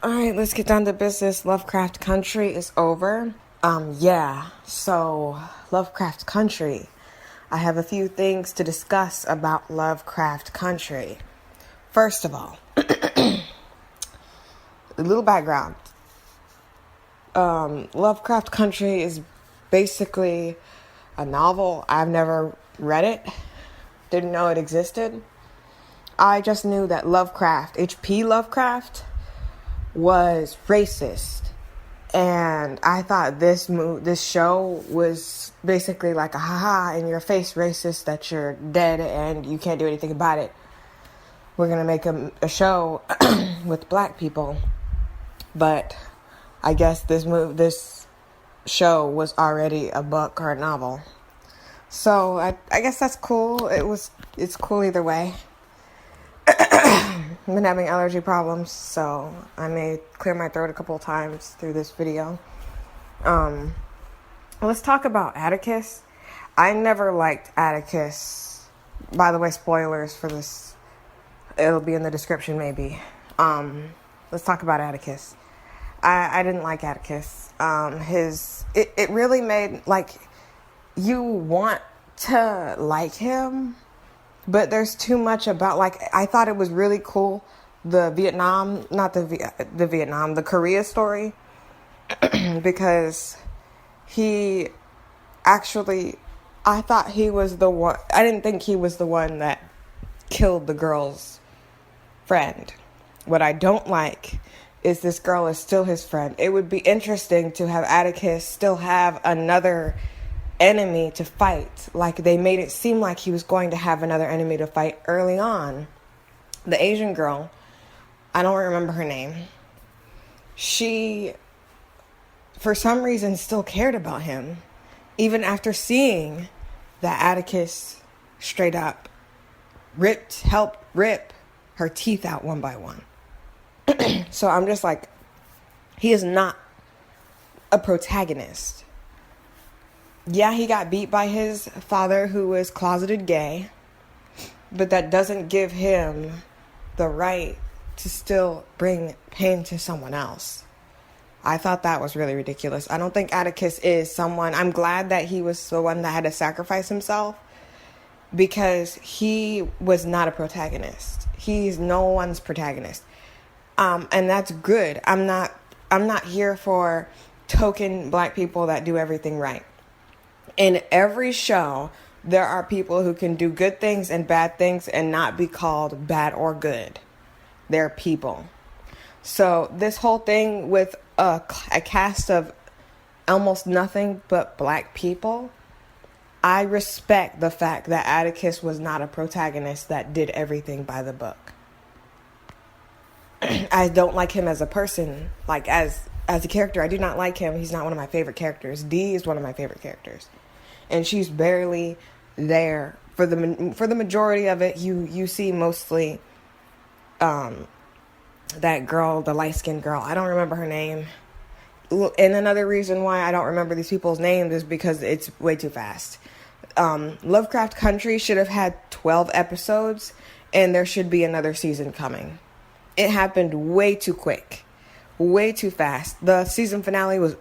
Alright, let's get down to business. Lovecraft Country is over. So Lovecraft Country. I have a few things to discuss about Lovecraft Country. First of all, a little background. Lovecraft Country is basically a novel. I've never read it. Didn't know it existed. I just knew that Lovecraft, H.P. Lovecraft, was racist, and I thought this show was basically like a haha in your face racist that you're dead and you can't do anything about it. We're gonna make a show with black people, but I guess this show was already a book or a novel, so I guess that's cool. It's cool either way. I've been having allergy problems, so I may clear my throat a couple of times through this video. Let's talk about Atticus. I never liked Atticus. By the way, spoilers for this. It'll be in the description maybe. Let's talk about Atticus. I didn't like Atticus. It really made, like, you want to like him, but there's too much about, like, I thought it was really cool, the Korea story, because he actually, I thought he was the one, I didn't think he was the one that killed the girl's friend. What I don't like is this girl is still his friend. It would be interesting to have Atticus still have another enemy to fight. Like, they made it seem like he was going to have another enemy to fight early on. The Asian girl, I don't remember her name, she for some reason still cared about him even after seeing that Atticus straight up helped rip her teeth out one by one. So I'm just like, he is not a protagonist. Yeah, he got beat by his father, who was closeted gay, but that doesn't give him the right to still bring pain to someone else. I thought that was really ridiculous. I don't think Atticus is someone, I'm glad that he was the one that had to sacrifice himself, because he was not a protagonist. He's no one's protagonist. And that's good. I'm not here for token black people that do everything right. In every show, there are people who can do good things and bad things and not be called bad or good. They're people. So this whole thing with a cast of almost nothing but black people, I respect the fact that Atticus was not a protagonist that did everything by the book. I don't like him as a person, like as a character. I do not like him. He's not one of my favorite characters. Dee is one of my favorite characters, and she's barely there for the majority of it. You see mostly that girl, the light-skinned girl. I don't remember her name. And another reason why I don't remember these people's names is because it's way too fast. Lovecraft Country should have had 12 episodes, and there should be another season coming. It happened way too quick, way too fast. The season finale was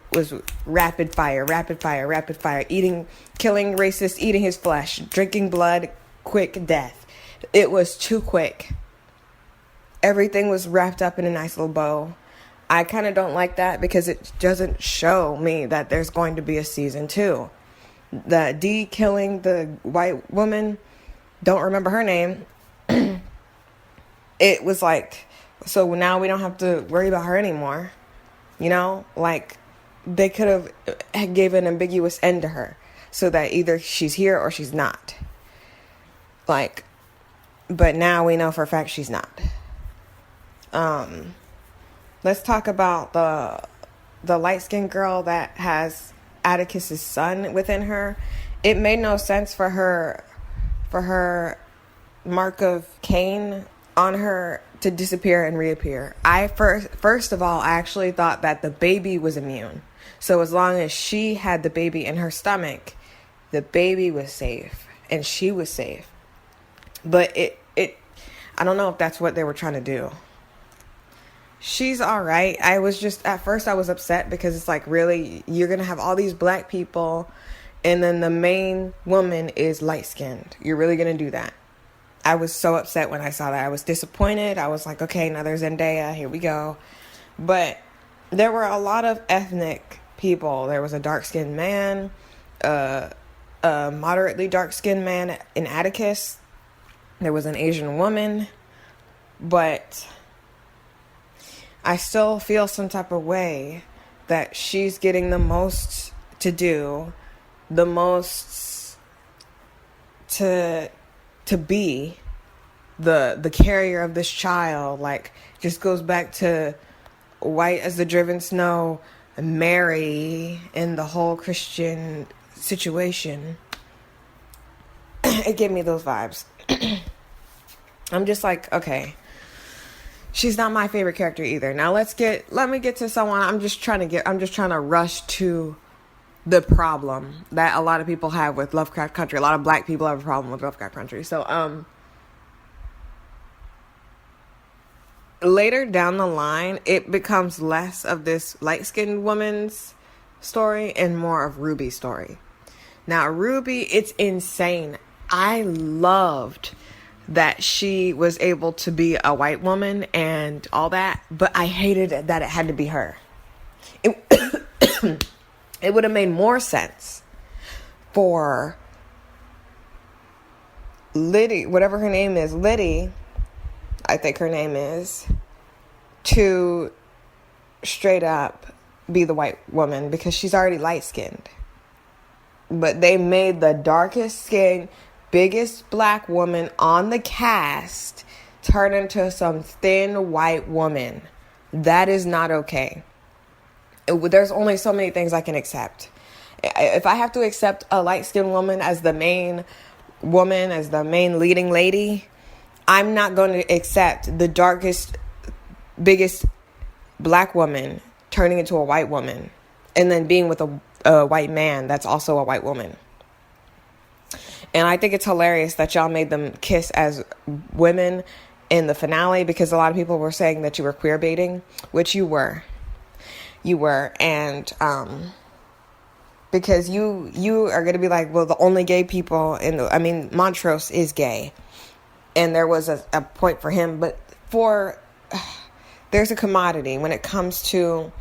rapid fire, killing racist, eating his flesh, drinking blood, quick death. It was too quick. Everything was wrapped up in a nice little bow. I kind of don't like that because it doesn't show me that there's going to be a season 2. The Dee killing the white woman, don't remember her name. It was like, so now we don't have to worry about her anymore. You know, like, they could have gave an ambiguous end to her so that either she's here or she's not. Like, but now we know for a fact she's not. Let's talk about the light-skinned girl that has Atticus's son within her. It made no sense for her mark of Cain on her to disappear and reappear. First of all, I actually thought that the baby was immune. So as long as she had the baby in her stomach, the baby was safe and she was safe. But I don't know if that's what they were trying to do. She's all right. I was just, at first I was upset because it's like, really, you're going to have all these black people and then the main woman is light skinned. You're really going to do that? I was so upset when I saw that. I was disappointed. I was like, okay, now there's Zendaya. Here we go. But there were a lot of ethnic people. There was a dark skinned man, a moderately dark skinned man in Atticus. There was an Asian woman. But I still feel some type of way that she's getting the most to do, the most to be the carrier of this child. Like, just goes back to white as the driven snow, Mary, and the whole Christian situation. It gave me those vibes. I'm just like, okay. She's not my favorite character either. Now let me get to someone. I'm just trying to rush to the problem that a lot of people have with Lovecraft Country. A lot of black people have a problem with Lovecraft Country. So, later down the line, it becomes less of this light-skinned woman's story and more of Ruby's story. Now, Ruby, it's insane. I loved that she was able to be a white woman and all that, but I hated that it had to be her. It would have made more sense for Liddy, whatever her name is, Liddy, I think her name is, to straight up be the white woman because she's already light-skinned. But they made the darkest skin, biggest black woman on the cast turn into some thin white woman. That is not okay. There's only so many things I can accept. If I have to accept a light-skinned woman as the main woman, as the main leading lady, I'm not going to accept the darkest, biggest black woman turning into a white woman and then being with a white man that's also a white woman. And I think it's hilarious that y'all made them kiss as women in the finale because a lot of people were saying that you were queer baiting, which you were. You were. And because you are going to be like, well, the only gay people Montrose is gay. And there was a point for him. But there's a commodity when it comes to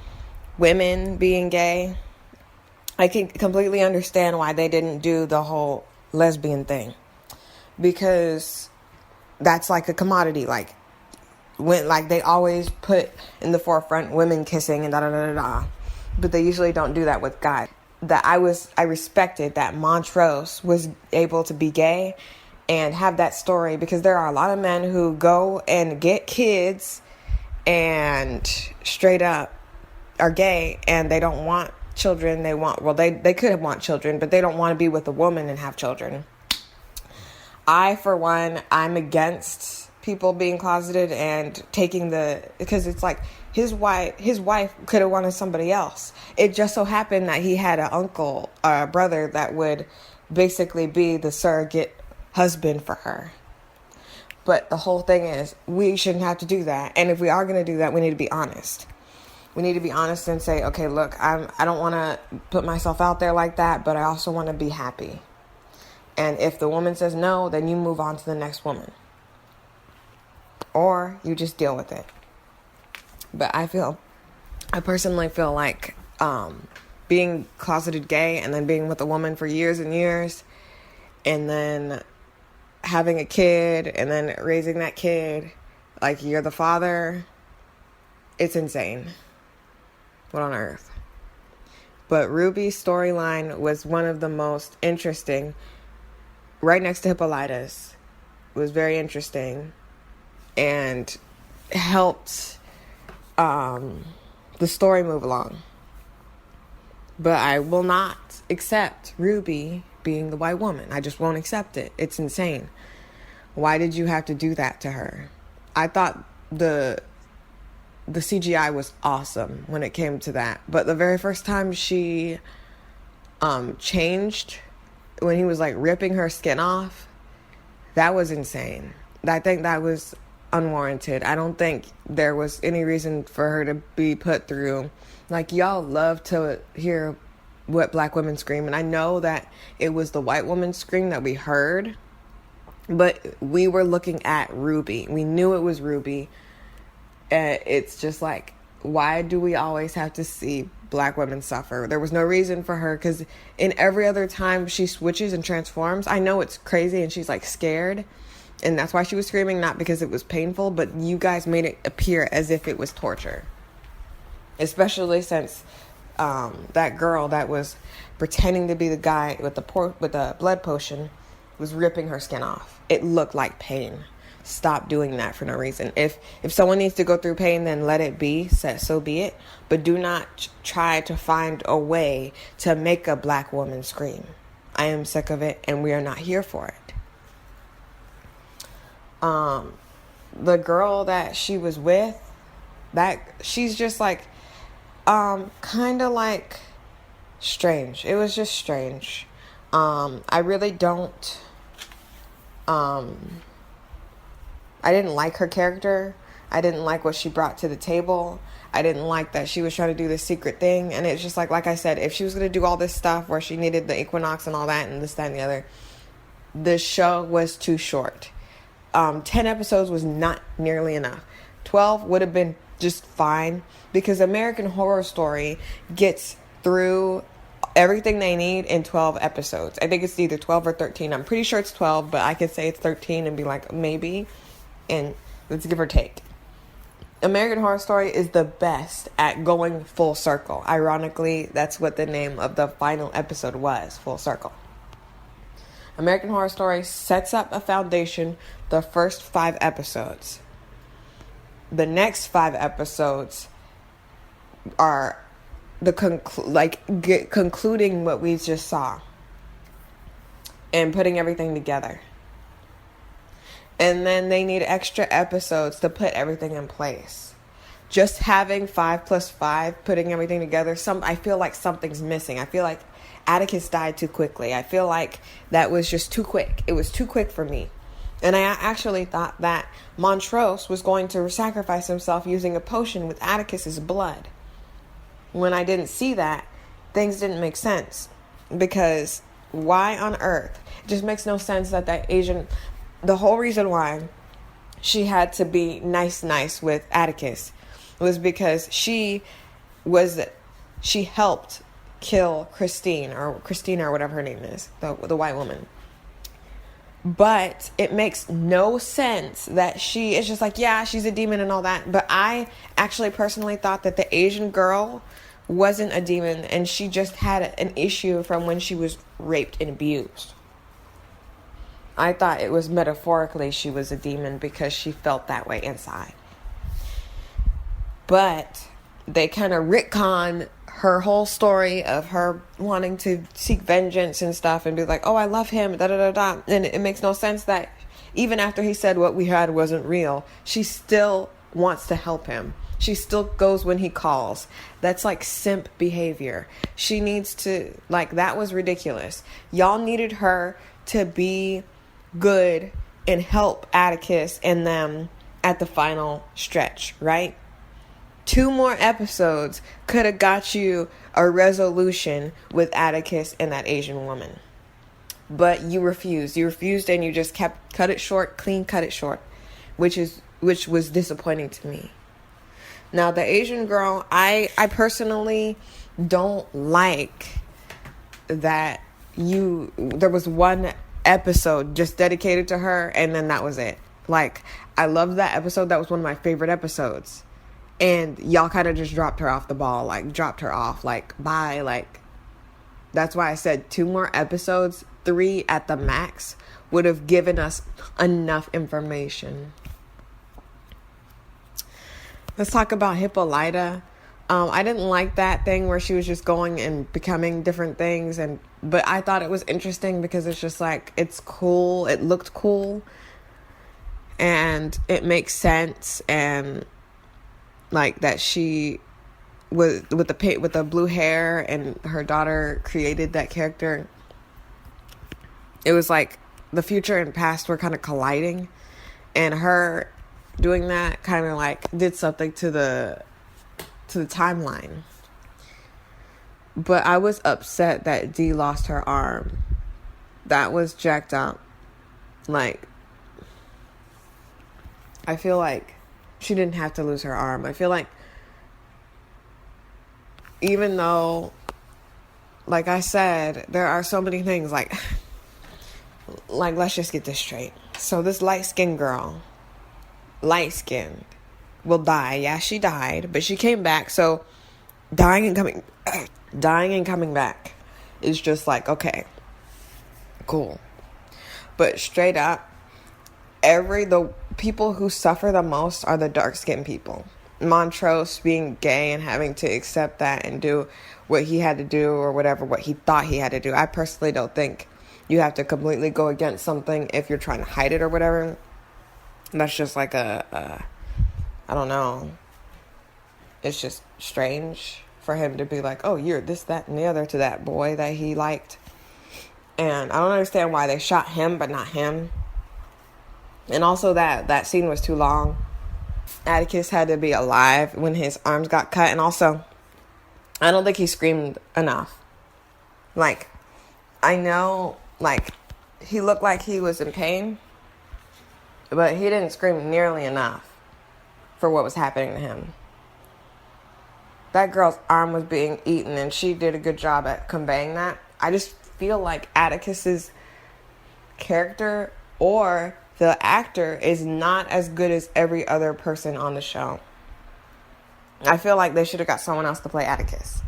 women being gay. I can completely understand why they didn't do the whole lesbian thing, because that's like a commodity. Like they always put in the forefront women kissing and da da da da da, but they usually don't do that with guys. I respected that Montrose was able to be gay and have that story, because there are a lot of men who go and get kids and straight up are gay and they don't want children. They could want children, but they don't want to be with a woman and have children. For one, I'm against people being closeted and taking because it's like his wife could have wanted somebody else. It just so happened that he had an uncle or a brother that would basically be the surrogate husband for her. But the whole thing is, we shouldn't have to do that. And if we are going to do that, we need to be honest. We need to be honest and say, okay, look, I don't want to put myself out there like that, but I also want to be happy. And if the woman says no, then you move on to the next woman. Or you just deal with it. But I personally feel like being closeted gay and then being with a woman for years and years and then having a kid and then raising that kid like you're the father, it's insane. What on earth? But Ruby's storyline was one of the most interesting. Right next to Hippolytus. It was very interesting and helped the story move along. But I will not accept Ruby being the white woman. I just won't accept it. It's insane. Why did you have to do that to her? I thought the CGI was awesome when it came to that. But the very first time she changed, when he was like ripping her skin off, that was insane. I think that was unwarranted. I don't think there was any reason for her to be put through. Like, y'all love to hear what black women scream, and I know that it was the white woman's scream that we heard, but we were looking at Ruby. We knew it was Ruby. It's just like, why do we always have to see black women suffer? There was no reason for her, because in every other time she switches and transforms, I know it's crazy and she's like scared, and that's why she was screaming, not because it was painful, but you guys made it appear as if it was torture. Especially since that girl that was pretending to be the guy with the blood potion was ripping her skin off. It looked like pain. Stop doing that for no reason. If someone needs to go through pain, then let it be, so be it. But do not try to find a way to make a black woman scream. I am sick of it, and we are not here for it. The girl that she was with, she's just like, kind of like strange. It was just strange. I really don't, I didn't like her character. I didn't like what she brought to the table. I didn't like that she was trying to do this secret thing. And it's just like I said, if she was going to do all this stuff where she needed the equinox and all that and this, that, and the other, the show was too short. 10 episodes was not nearly enough. 12 would have been just fine, because American Horror Story gets through everything they need in 12 episodes. I think it's either 12 or 13. I'm pretty sure it's 12, but I could say it's 13 and be like, maybe. And let's give or take. American Horror Story is the best at going full circle. Ironically, that's what the name of the final episode was, Full Circle. American Horror Story sets up a foundation the first 5 episodes. The next 5 episodes are the concluding what we just saw and putting everything together. And then they need extra episodes to put everything in place. Just having 5 plus 5, putting everything together, I feel like something's missing. I feel like Atticus died too quickly. I feel like that was just too quick. It was too quick for me. And I actually thought that Montrose was going to sacrifice himself using a potion with Atticus's blood. When I didn't see that, things didn't make sense. Because why on earth? It just makes no sense that Asian... The whole reason why she had to be nice with Atticus was because she helped kill Christina or whatever her name is, the white woman. But it makes no sense that it's just like, yeah, she's a demon and all that. But I actually personally thought that the Asian girl wasn't a demon, and she just had an issue from when she was raped and abused. I thought it was metaphorically she was a demon because she felt that way inside. But they kind of retcon her whole story of her wanting to seek vengeance and stuff and be like, oh, I love him, da-da-da-da. And it makes no sense that even after he said what we had wasn't real, she still wants to help him. She still goes when he calls. That's like simp behavior. She needs to, that was ridiculous. Y'all needed her to be good and help Atticus and them at the final stretch, right? 2 more episodes could have got you a resolution with Atticus and that Asian woman. But you refused. You refused, and you just cut it short, which was disappointing to me. Now, the Asian girl, I personally don't like that there was one episode just dedicated to her, and then that was it. I loved that episode. That was one of my favorite episodes. And y'all kind of just dropped her off the ball, dropped her off, bye. That's why I said 2 more episodes, 3 at the max, would have given us enough information. Let's talk about Hippolyta. I didn't like that thing where she was just going and becoming different things, but I thought it was interesting because it's just it's cool. It looked cool, and it makes sense, and that she was with the blue hair, and her daughter created that character. It was the future and past were kind of colliding, and her doing that kind of like did something to the timeline. But I was upset that Dee lost her arm. That was jacked up. Like, I feel like she didn't have to lose her arm. I feel like even though, like I said, there are so many things like let's just get this straight. So this light-skinned girl, light-skinned, will die. Yeah, she died, but she came back. So dying and coming back is just like, okay, cool. But straight up, the people who suffer the most are the dark-skinned people. Montrose being gay and having to accept that and do what he had to do or whatever, what he thought he had to do. I personally don't think you have to completely go against something if you're trying to hide it or whatever. That's just like I don't know. It's just strange for him to be like, oh, you're this, that, and the other to that boy that he liked. And I don't understand why they shot him but not him. And also that scene was too long. Atticus had to be alive when his arms got cut. And also, I don't think he screamed enough. Like, I know, like, he looked like he was in pain, but he didn't scream nearly enough for what was happening to him. That girl's arm was being eaten, and she did a good job at conveying that. I just feel like Atticus's character or the actor is not as good as every other person on the show. I feel like they should have got someone else to play Atticus.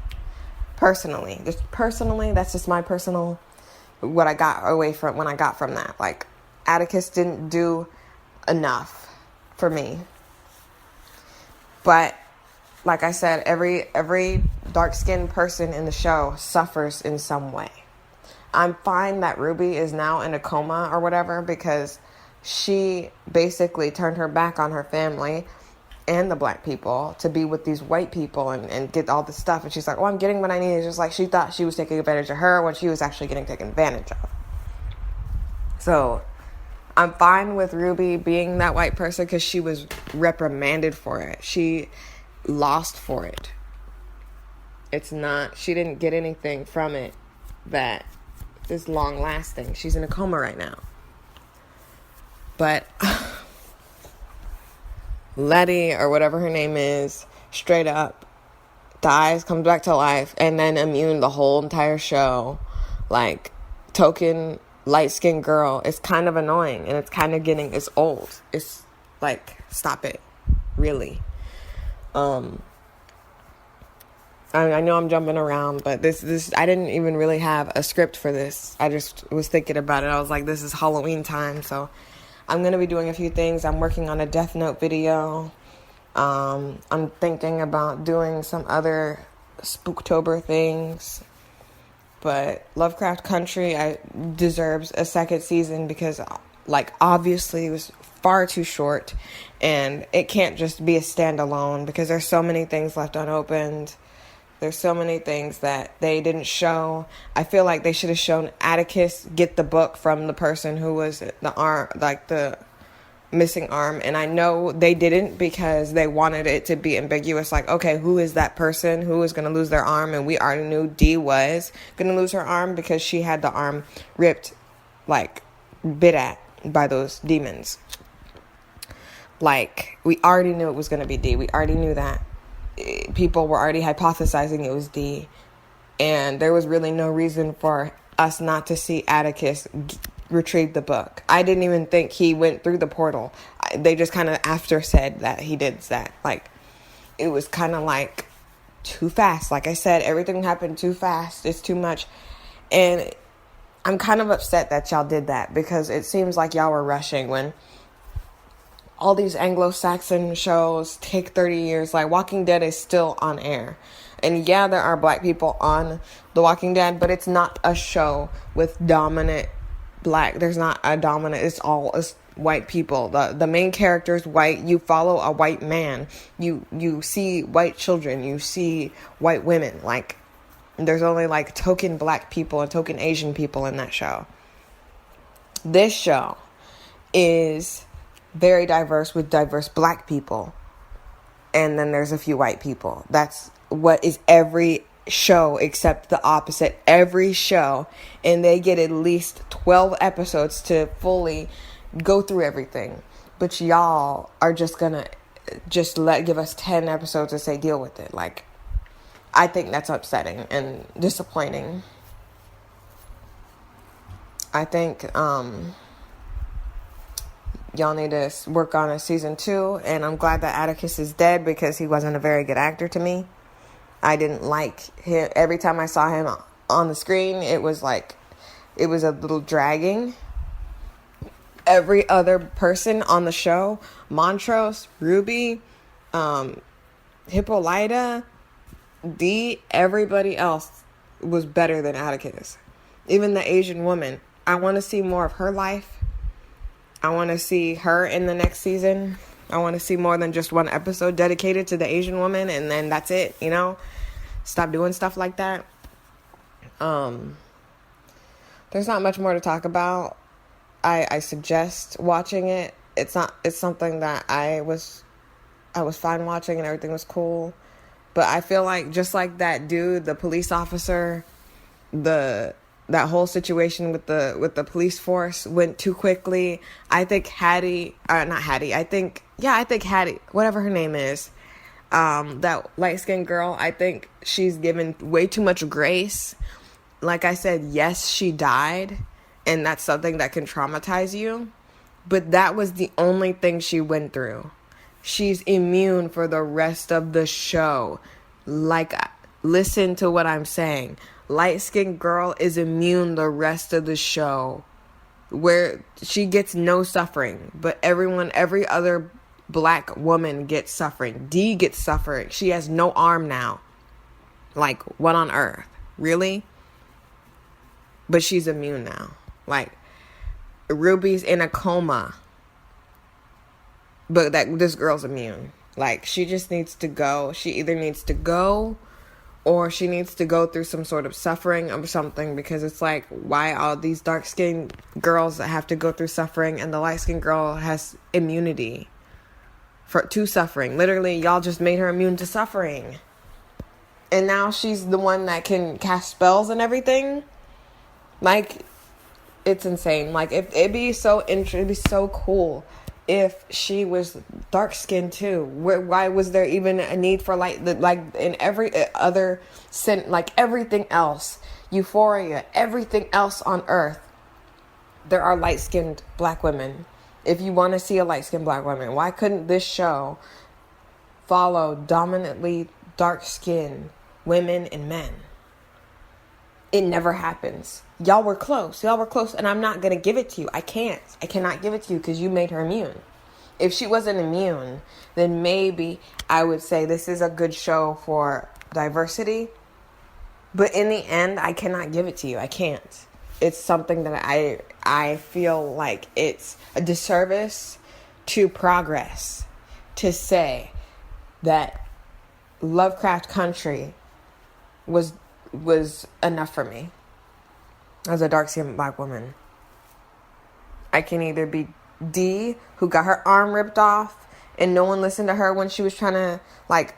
Personally, that's just my personal, what I got away from, when I got from that. Like, Atticus didn't do enough for me. But, like I said, every dark-skinned person in the show suffers in some way. I'm fine that Ruby is now in a coma or whatever, because she basically turned her back on her family and the black people to be with these white people and get all this stuff. And she's like, oh, I'm getting what I need. It's just like she thought she was taking advantage of her when she was actually getting taken advantage of. So I'm fine with Ruby being that white person because she was reprimanded for it. She lost for it. It's not, she didn't get anything from it that is long lasting. She's in a coma right now. But Letty, or whatever her name is, straight up dies, comes back to life, and then immune the whole entire show. Like, token light-skinned girl. It's kind of annoying, and it's kind of it's old. It's like, stop it. Really. I know I'm jumping around, but this I didn't even really have a script for this. I just was thinking about it. I was like, this is Halloween time, so I'm going to be doing a few things. I'm working on a Death Note video. I'm thinking about doing some other Spooktober things. But Lovecraft Country deserves a second season because, like, obviously it was far too short. And it can't just be a standalone because there's so many things left unopened. There's so many things that they didn't show. I feel like they should have shown Atticus get the book from the person who was the missing arm. And I know they didn't because they wanted it to be ambiguous. Like, okay, who is that person who is going to lose their arm? And we already knew Dee was going to lose her arm because she had the arm ripped, like, bit at by those demons. Like, we already knew it was going to be Dee. We already knew that. People were already hypothesizing it was Dee, and there was really no reason for us not to see Atticus retrieve the book. I didn't even think he went through the portal. They just kind of after said that he did that. Like, it was kind of like too fast. Like I said, everything happened too fast. It's too much, and I'm kind of upset that y'all did that because it seems like y'all were rushing when all these Anglo-Saxon shows take 30 years. Like, Walking Dead is still on air. And yeah, there are black people on The Walking Dead, but it's not a show with dominant black. There's not a dominant. It's white people. The main character is white. You follow a white man. You see white children. You see white women. Like, there's only, like, token black people and token Asian people in that show. This show is very diverse with diverse black people. And then there's a few white people. That's what is every show except the opposite. Every show. And they get at least 12 episodes to fully go through everything. But y'all are just gonna give us 10 episodes and say deal with it. Like, I think that's upsetting and disappointing. I think y'all need to work on a season 2, and I'm glad that Atticus is dead because he wasn't a very good actor to me. I didn't like him. Every time I saw him on the screen, it was a little dragging. Every other person on the show, Montrose, Ruby, Hippolyta, Dee, everybody else was better than Atticus. Even the Asian woman. I want to see more of her life. I want to see her in the next season. I want to see more than just one episode dedicated to the Asian woman, and then that's it, you know? Stop doing stuff like that. There's not much more to talk about. I suggest watching it. It's something that I was fine watching and everything was cool. But I feel like just like that dude, the police officer, that whole situation with the police force went too quickly. I think Hattie, I think Hattie, whatever her name is, that light-skinned girl, I think she's given way too much grace. Like I said, yes, she died, and that's something that can traumatize you, but that was the only thing she went through. She's immune for the rest of the show. Like, listen to what I'm saying. Light-skinned girl is immune the rest of the show, where she gets no suffering, but every other black woman gets suffering. Dee gets suffering. She has no arm now. Like, what on earth? Really? But she's immune now. Like, Ruby's in a coma, but this girl's immune. Like, she just needs to go. She either needs to go, or she needs to go through some sort of suffering or something, because it's like, why all these dark-skinned girls that have to go through suffering and the light-skinned girl has immunity to suffering? Literally, y'all just made her immune to suffering. And now she's the one that can cast spells and everything. Like, it's insane. Like, it'd be so interesting, it'd be so cool if she was dark-skinned too. Why was there even a need for like in every other like everything else, Euphoria, everything else on Earth, there are light-skinned black women. If you want to see a light-skinned black woman, why couldn't this show follow dominantly dark-skinned women and men? It never happens. Y'all were close, and I'm not going to give it to you. I cannot give it to you because you made her immune. If she wasn't immune, then maybe I would say this is a good show for diversity. But in the end, I cannot give it to you. I can't. It's something that I feel like it's a disservice to progress to say that Lovecraft Country was enough for me as a dark-skinned black woman. I can either be Dee, who got her arm ripped off and no one listened to her when she was trying to, like,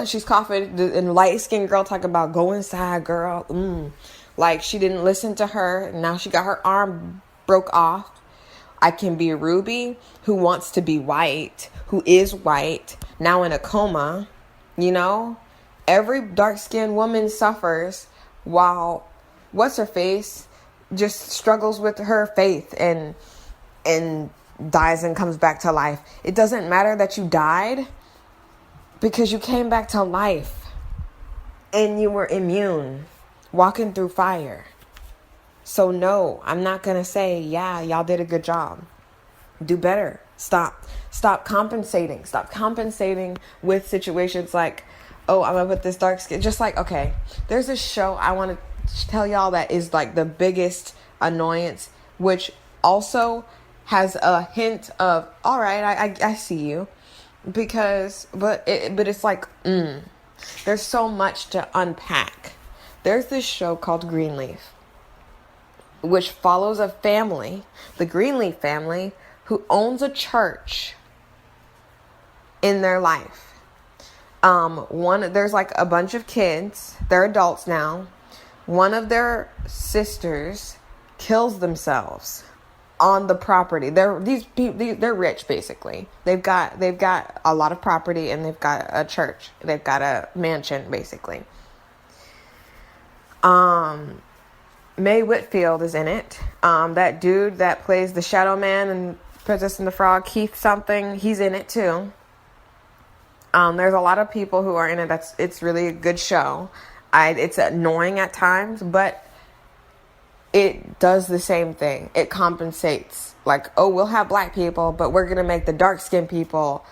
she's coughing, and light-skinned girl talk about go inside, girl. Like, she didn't listen to her. Now she got her arm broke off. I can be Ruby, who wants to be white, who is white, now in a coma. You know, every dark-skinned woman suffers while what's-her-face just struggles with her faith and dies and comes back to life. It doesn't matter that you died, because you came back to life and you were immune, walking through fire. So no, I'm not going to say, yeah, y'all did a good job. Do better. Stop compensating. Stop compensating with situations like, oh, I'm going to put this dark skin. Just like, okay, there's a show I want to tell y'all that is like the biggest annoyance, which also has a hint of, all right, I see you, because, but it's like, there's so much to unpack. There's this show called Greenleaf, which follows a family, the Greenleaf family, who owns a church in their life. There's like a bunch of kids. They're adults now. One of their sisters kills themselves on the property. They're rich, basically. They've got a lot of property, and they've got a church. They've got a mansion, basically. May Whitfield is in it. That dude that plays the Shadow Man and Princess and the Frog, Keith something, he's in it too. There's a lot of people who are in it. It's really a good show. It's annoying at times, but it does the same thing. It compensates. Like, oh, we'll have black people, but we're going to make the dark-skinned people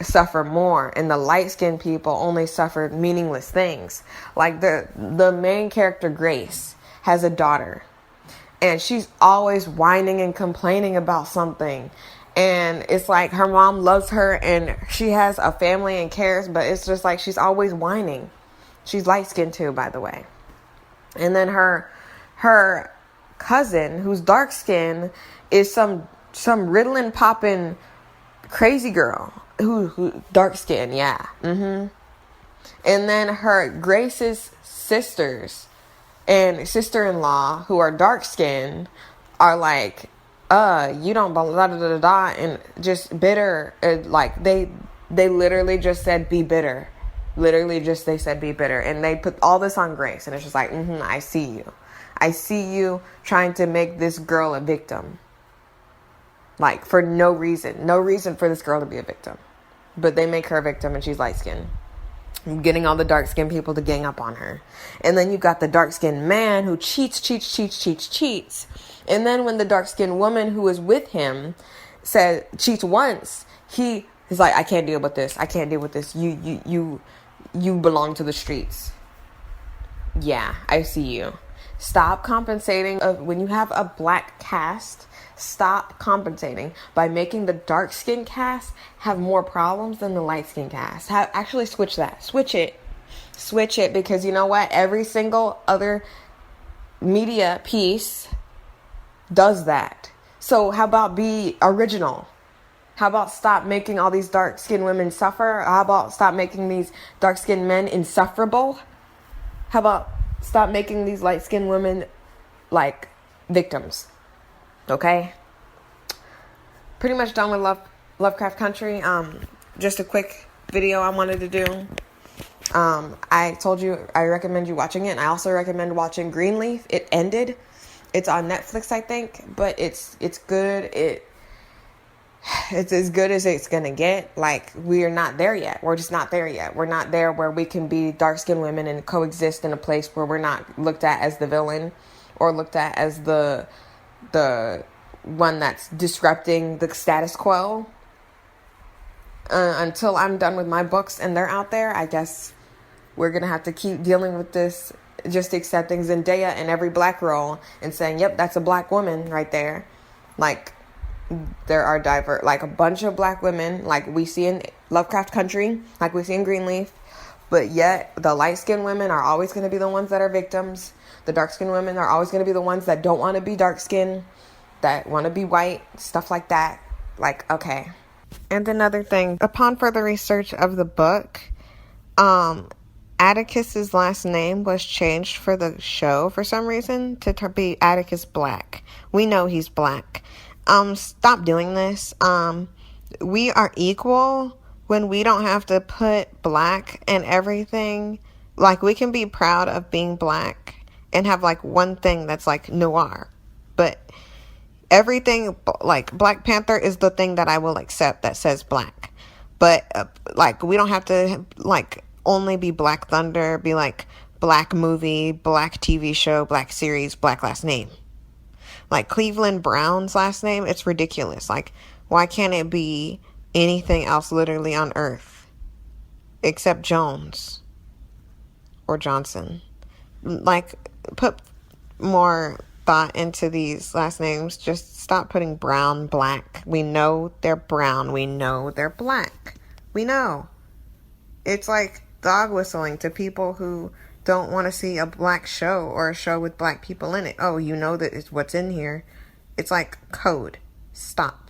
suffer more, and the light-skinned people only suffer meaningless things. Like the main character, Grace, has a daughter, and she's always whining and complaining about something. And it's like her mom loves her and she has a family and cares, but it's just like she's always whining. She's light-skinned too, by the way. And then her cousin, who's dark-skinned, is some Ritalin popping crazy girl who dark-skinned, yeah. And then her Grace's sisters and sister-in-law, who are dark-skinned, are like, you don't blah, blah, blah, blah, blah, and just bitter. Like, they literally just said, be bitter. Literally just, they said, be bitter. And they put all this on Grace, and it's just like, I see you. I see you trying to make this girl a victim. Like, for no reason. No reason for this girl to be a victim. But they make her a victim, and she's light-skinned. Getting all the dark-skinned people to gang up on her. And then you got the dark-skinned man who cheats. And then when the dark-skinned woman who is with him cheats once, he is like, I can't deal with this. I can't deal with this. You belong to the streets. Yeah, I see you. Stop compensating. When you have a black cast, stop compensating by making the dark-skinned cast have more problems than the light-skinned cast. Actually switch that. Switch it, because you know what? Every single other media piece does that. So how about be original? How about stop making all these dark-skinned women suffer? How about stop making these dark-skinned men insufferable? How about stop making these light-skinned women like victims? Okay? Pretty much done with Lovecraft Country. Just a quick video I wanted to do. I told you I recommend you watching it, and I also recommend watching Greenleaf. It ended. It's on Netflix, I think, but it's good. It's as good as it's gonna get. Like, we are not there yet. We're just not there yet. We're not there where we can be dark-skinned women and coexist in a place where we're not looked at as the villain or looked at as the one that's disrupting the status quo. Until I'm done with my books and they're out there, I guess we're gonna have to keep dealing with this, just accepting Zendaya in every black role and saying, yep, that's a black woman right there. Like, there are a bunch of black women, like we see in Lovecraft Country, like we see in Greenleaf, but yet the light-skinned women are always going to be the ones that are victims. The dark-skinned women are always going to be the ones that don't want to be dark-skinned, that want to be white, stuff like that. Like, okay. And another thing, upon further research of the book, Atticus's last name was changed for the show for some reason to be Atticus Black. We know he's black. Stop doing this. We are equal when we don't have to put black and everything. Like, we can be proud of being black and have like one thing that's like noir, but everything, like Black Panther is the thing that I will accept that says black. But like, we don't have to like only be Black Thunder, be like black movie, black TV show, black series, black last name. Like Cleveland Brown's last name, it's ridiculous. Like, why can't it be anything else literally on earth except Jones or Johnson? Like, put more thought into these last names. Just stop putting brown, black. We know they're brown. We know they're black. We know. It's like dog whistling to people who don't want to see a black show or a show with black people in it. Oh, you know that it's what's in here. It's like code. Stop.